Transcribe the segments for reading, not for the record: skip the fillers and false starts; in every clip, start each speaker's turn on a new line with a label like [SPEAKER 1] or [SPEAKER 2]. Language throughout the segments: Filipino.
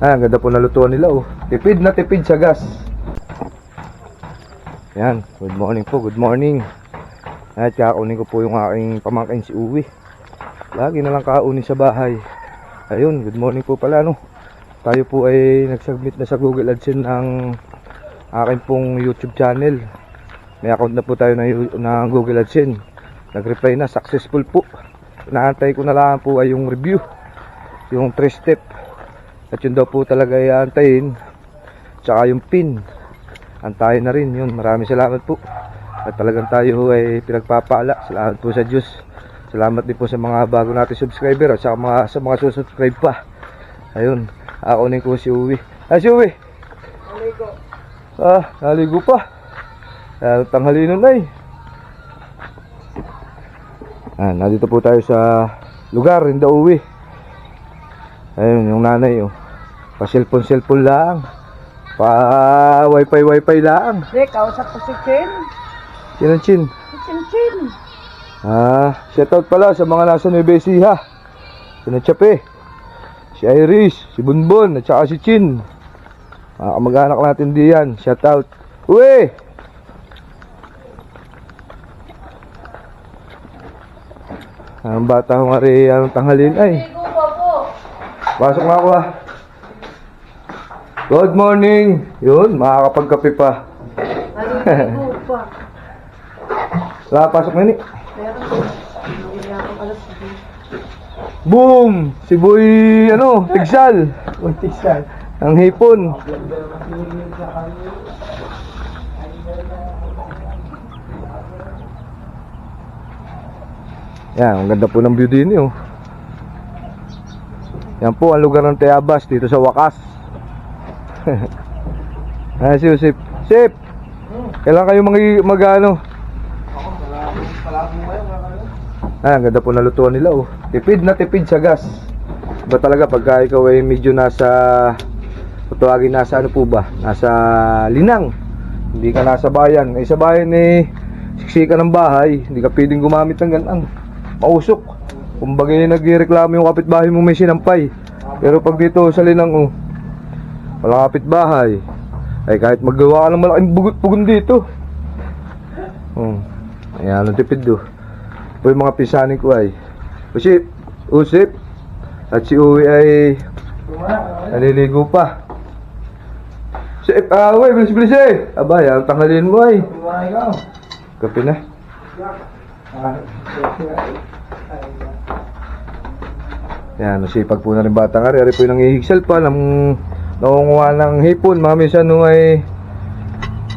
[SPEAKER 1] Ang ganda po na lutuan nila oh. Tipid na tipid sa gas. Yan, good morning po, good morning. At kakakunin ko po yung aking pamangkin si Uwi. Lagi na lang kaunin sa bahay. Ayun, good morning po pala no. Tayo po ay nagsubmit na sa Google AdSense ng aking pong YouTube channel. May account na po tayo na Google AdSense. Nag-reply na, successful po. Inaantay ko na lang po ay yung review, yung 3 step. At yun daw po talaga ay aantayin. Tsaka yung pin, antayin na rin yun. Maraming salamat po. At talagang tayo ay pinagpapala. Salamat po sa Diyos. Salamat din po sa mga bago natin subscriber at sa mga susubscribe pa. Ayun, ako na ko si Uwi. Ay si Uwi, naligo. Naligo pa. Tanghali nun ay. Nandito po tayo sa lugar in the Uwi. Ayun yung nanay oh. Pa cellphone lang. Pa wifi lang.
[SPEAKER 2] Kausap ko si Chin.
[SPEAKER 1] Sino Chin?
[SPEAKER 2] Si Chin.
[SPEAKER 1] Shoutout pala sa mga nasa Nueva Ecija. Si Natchape, si Iris, si Bunbon, at saka si Chin. Kamag-anak natin diyan. Shoutout. Uwe! Ang bata ko nga rin anong tanghalin ay. Pasok na ako Good morning. Yun, makakapagkape pa. Wala pasok na ni. Boom! Si Boy, Tigsal.
[SPEAKER 2] Tigsal.
[SPEAKER 1] Ang hipon. Yan, ang ganda po ng view din oh. Yan po ang lugar ng Tayabas dito sa wakas. Si Sip. Sip! Kailan kayo mag-ano? Ang ganda po na lutuan nila oh. Tipid na tipid sa gas. Ba talaga pagka ikaw ay medyo nasa tawagin nasa ano po ba? Nasa linang. Hindi ka nasa bayan. Sa bayan siksikan ng bahay. Hindi ka pwedeng gumamit ng ganang. Mausok. Kumbaga nagreklamo yung kapitbahay mo may sinampay. Pero pag dito sa linang oh, wala kapitbahay. Ay kahit maggawa ka ng malaking bugot-pugon dito. Ayan ang tipid do. Po yung mga pisanin ko ay Usip at si Uwi ay naliligo pa. Sip, uwi, bilis-bilis Abay, ang tanghalin mo ay. Kape na. Yan, nasipag po na rin batang ari. Ari po yung nangihigsal pa nangunguha ng hipon. Mamisan ay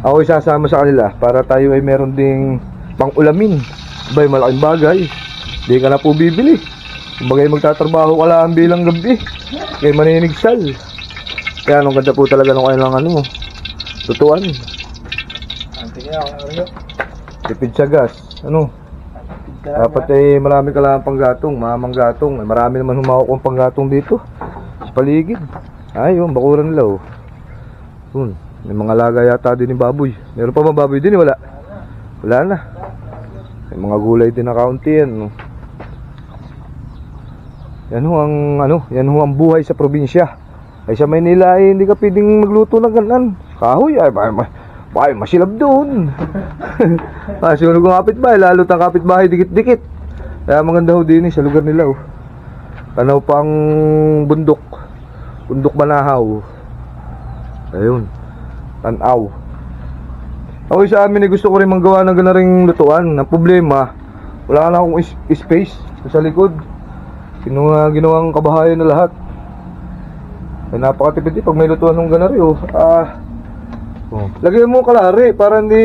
[SPEAKER 1] ako isasama sa kanila para tayo ay meron ding pang-ulamin. Abay, malaking bagay. Hindi ka na po bibili. Kumbaga magtatrabaho ka lang bilang gabi. Kaya maninigsal. Kaya anong ganda po talaga nung kailangan tutuan. Tipid sa gas. Dapat ay marami ka lang panggatong. Mamang gatong. Marami naman humawak ang panggatong dito sa paligid. Ayun, bakuran nila may mga laga yata din ni baboy. Meron pa ba baboy din? Wala na. May mga gulay din na kaunti yan Yan ho ang buhay sa probinsya. Ay sa Maynila ay hindi ka pwedeng magluto ng ganan. Kahoy ay masilab doon. Sunod kong kapitbahay, lalo tang kapitbahay dikit-dikit. Kaya maganda ho din sa lugar nila Tanaw pang bundok Banahaw. Ayun, tanaw. Ako sa amin gusto ko rin manggawa ng ganaring lutuan. Ang problema, wala na akong space sa likod. Ginawang kabahayan na lahat. Ay napakatipid pag may lutuan ng ganari lagyan mo kalari para hindi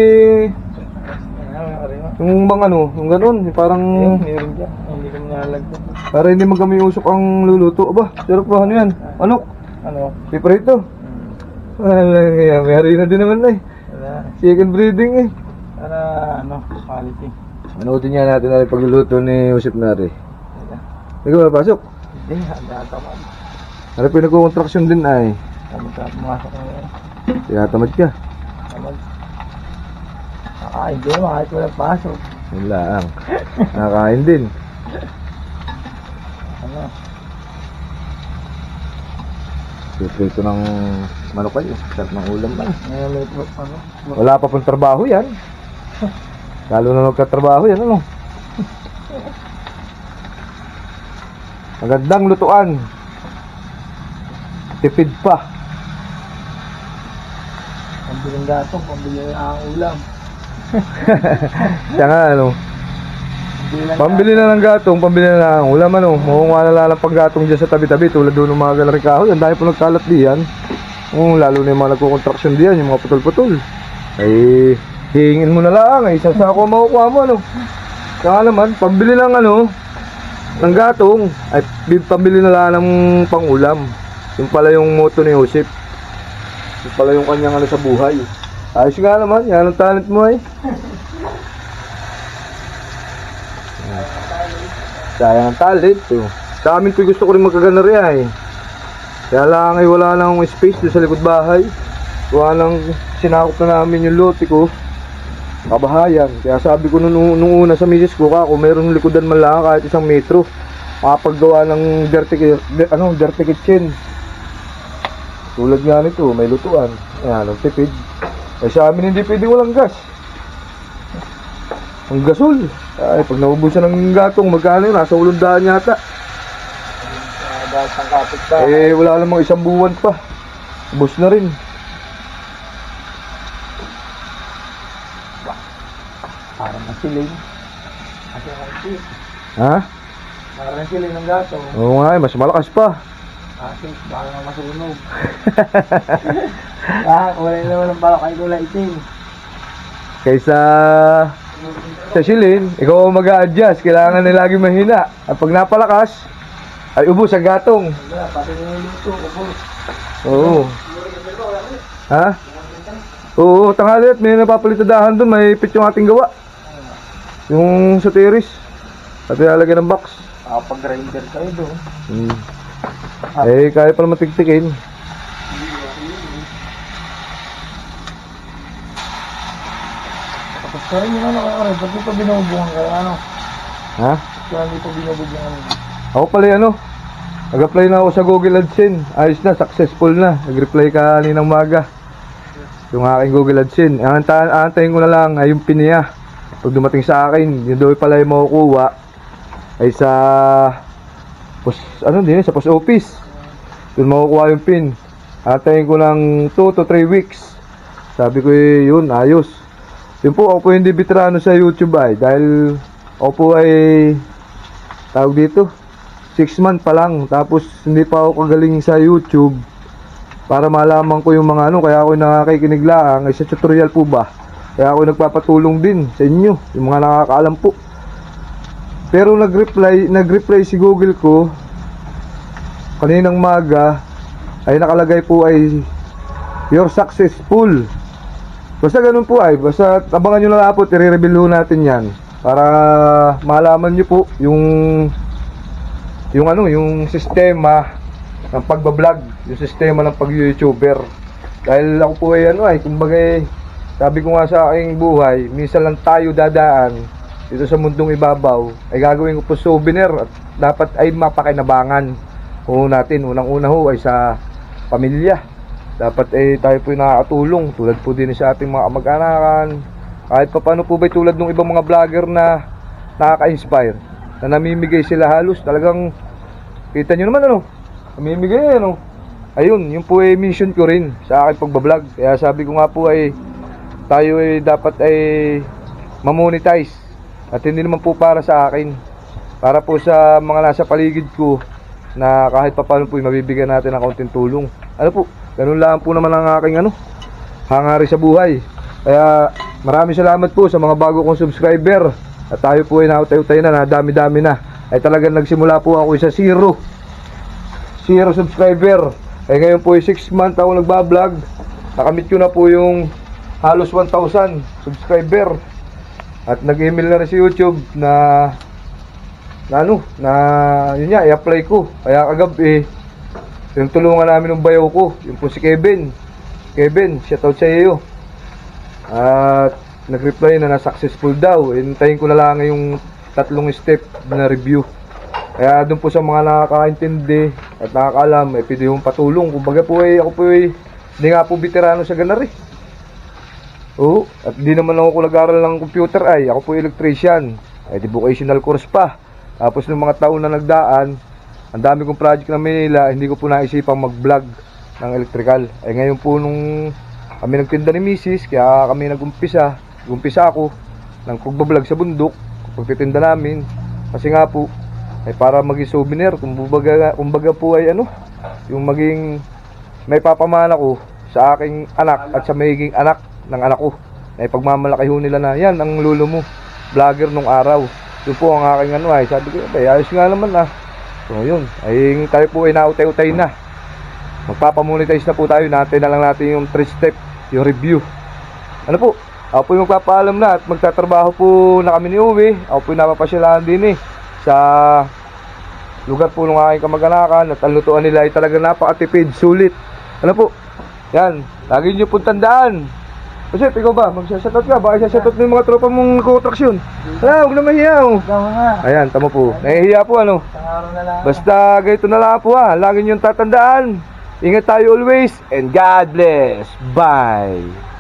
[SPEAKER 1] yung bang yung ganun parang
[SPEAKER 2] Meron dyan. Hindi ko nilalagyan.
[SPEAKER 1] para hindi magkami usok ang luluto. Aba, sarap pa yan? Piprito? Mayari na din naman second breeding
[SPEAKER 2] Para quality.
[SPEAKER 1] Manoodin niya natin na pagluluto ni Usip Nari. Hindi ka mapasok?
[SPEAKER 2] Hindi, handa-tamad.
[SPEAKER 1] Ano pinag-contraction din ay?
[SPEAKER 2] Pumasok na yun.
[SPEAKER 1] Tinatamad ka?
[SPEAKER 2] Tamad. Hindi, kahit walang pasok.
[SPEAKER 1] Yun lang. Nakakain din. Prito ng manok kayo. Sarap ng ulam ba?
[SPEAKER 2] Ngayon may ano.
[SPEAKER 1] Wala pa pong trabaho yan. Lalo na magkatrabaho yan, ano? Magandang lutuan. Tipid pa.
[SPEAKER 2] Pambili ng gatong, pambili ang ulam.
[SPEAKER 1] Siya nga, ano? Pambili na ng gatong, pambili na ng ulam, ano? Makunga na lang pang gatong dyan sa tabi-tabi. Tulad doon ng mga galaring kahoy. Ang dahil po nagkalat diyan. Lalo na yung mga nagkukontraksyon diyan, yung mga putol-putol. Ay, hihingin mo na lang. Ay, isa sa ako makukuha mo, ano? Kaya naman, pambili ng ano, ng gatong. Ay, pambili na lang ng pang-ulam. Yung pala yung motto ni Joseph. Yung pala yung kanyang ano sa buhay. Ayos nga naman, yan ang talent mo ay. Sayang ang talent. Sa amin po gusto ko rin magkagana rin ay. Kaya lang ay wala na akong space doon sa likod bahay. Wala nang sinakop na namin yung lote ko. Kabahayan. Kaya sabi ko nung una sa misis ko, ako mayroong likodan man lang kahit 1 metro. Makapaggawa ng dirty kitchen. Tulad nga nito, may lutuan. Ayan, ang tipid. Ay sa amin hindi pwede walang gas. Ang gasol. Ay, pag naubusan ng gatong, magkano yun? Nasa 800 yata.
[SPEAKER 2] Dahil sa kapit ba?
[SPEAKER 1] Eh, wala namang 1 buwan pa. Ubus na rin.
[SPEAKER 2] Parang nasiling. Kasi kasi.
[SPEAKER 1] Ha?
[SPEAKER 2] Parang nasiling ng gatong.
[SPEAKER 1] Oo nga, mas malakas pa.
[SPEAKER 2] Kasi baka nga masunog. Wala naman ang balak ay kulay itim.
[SPEAKER 1] Kaysa sa silin, ikaw ang mag-a-adjust. Kailangan na lagi mahina. At pag napalakas, ay ubos ang gatong.
[SPEAKER 2] Wala, pati niluluto, ubos.
[SPEAKER 1] Oo. Ha? Oo, tanghali at may napapalitadahan doon. May pit yung ating gawa. Yung sa tiris. At ilalagay ng box.
[SPEAKER 2] Pag-grinder kayo doon.
[SPEAKER 1] Eh, kaya pala matigtikin.
[SPEAKER 2] Tapos ka rin yun ano kayo. Ba't dito binubungan kayo ano?
[SPEAKER 1] Ha?
[SPEAKER 2] Kaya dito binubungan.
[SPEAKER 1] Ako pala ano, nag-apply na ako sa Google AdSense. Ayos na, successful na. Nag-reply ka kaninang umaga. Yung aking Google AdSense. Aantayin ko na lang ay yung piniya. Pag dumating sa akin, yun daw pala yung makukuha ay sa sa post office. Doon makukuha yung pin. Aantayin ko ng 2 to 3 weeks. Sabi ko yun, ayos. Yun po, ako po hindi veterano sa YouTube ay. Dahil ako po ay tawag dito 6 months pa lang, tapos hindi pa ako kagaling sa YouTube para malaman ko yung mga ano. Kaya ako nakikinig lang ay sa tutorial po ba. Kaya ako nagpapatulong din sa inyo, yung mga nakakaalam po. Pero nag-reply si Google ko kaninang maga ay nakalagay po ay you're successful. Basta ganun po ay, basta abangan nyo na lang po, i-reveal natin yan para malaman nyo po yung sistema ng pagbablog, yung sistema ng pag-YouTuber. Dahil ako po ay kumbaga sabi ko nga sa aking buhay, minsan lang tayo dadaan dito sa mundong ibabaw, ay gagawin ko po souvenir at dapat ay mapakinabangan po natin. Unang-una ho ay sa pamilya. Dapat ay tayo po nakakatulong tulad po din sa ating mga kamag-anakan. Kahit pa paano po ba tulad ng ibang mga vlogger na nakaka-inspire, na namimigay sila halos talagang kita nyo naman namimigay ayun, yun po ay mission ko rin sa aking pagbablog. Kaya sabi ko nga po ay tayo ay dapat ay mamonetize. At hindi naman po para sa akin, para po sa mga nasa paligid ko na kahit pa paano po mabibigyan natin ng kaunting tulong. Ano po, ganun lang po naman ang aking hangarin sa buhay. Kaya maraming salamat po sa mga bago kong subscriber. At tayo po ay nautay-utay na dami-dami na. Ay talagang nagsimula po ako sa zero subscriber. Ay ngayon po ay 6 months ako nagbablog. Nakamit ko na po yung halos 1,000 subscriber. At nag-email na rin si YouTube na yun nga, i-apply ko. Kaya kagabi yung tulungan namin ng bayaw ko, yung po si Kevin, shoutout sa iyo. At nag-reply na successful daw. Hintayin ko na lang yung 3 step na review. Kaya doon po sa mga nakakaintindi at nakakaalam, pwede yung patulong. Kumbaga po ako po hindi nga po veterano sa ganar eh. Oo, at di naman ako nag-aral ng computer ako po electrician. Di vocational course pa. Tapos nung mga taon na nagdaan, ang dami kong project na Manila, hindi ko po naisipang mag-vlog ng electrical. Ngayon po nung kami nagtinda ni Mrs., kaya kami umpisa ako ng pagbablog sa bundok, pagtitinda namin. Kasi nga po, para maging souvenir, kumbaga po ay yung maging may papamana ko sa aking anak at sa magiging anak ng anak ko. Pagmamalaki ho nila na, yan ang lolo mo, vlogger nung araw. Yun po ang aking sabi ko, ayos nga naman So yun, tayo po ay nautay-utay na. Magpapamonetize na po tayo, natin na lang natin yung 3 step, yung review. Ano po, ako po yung magpapaalam na at magtatrabaho po na kami ni Uwe. Ako po yung napapasyalaan din sa lugar po ng aking kamag-anakan at ang lutuan nila ay talaga napakatipid, sulit. Ano po, yan, lagi nyo pong tandaan. Kasi ikaw ba, magsasatot ka, baka isasatot mo yung mga tropa mong kontraksyon. Huwag na mahiya.
[SPEAKER 2] Ikaw nga.
[SPEAKER 1] Ayan, tama po, nahihiya po
[SPEAKER 2] Isang araw na lang.
[SPEAKER 1] Basta ganito na lang po lagi nyo tatandaan. Ingat tayo always and God bless. Bye.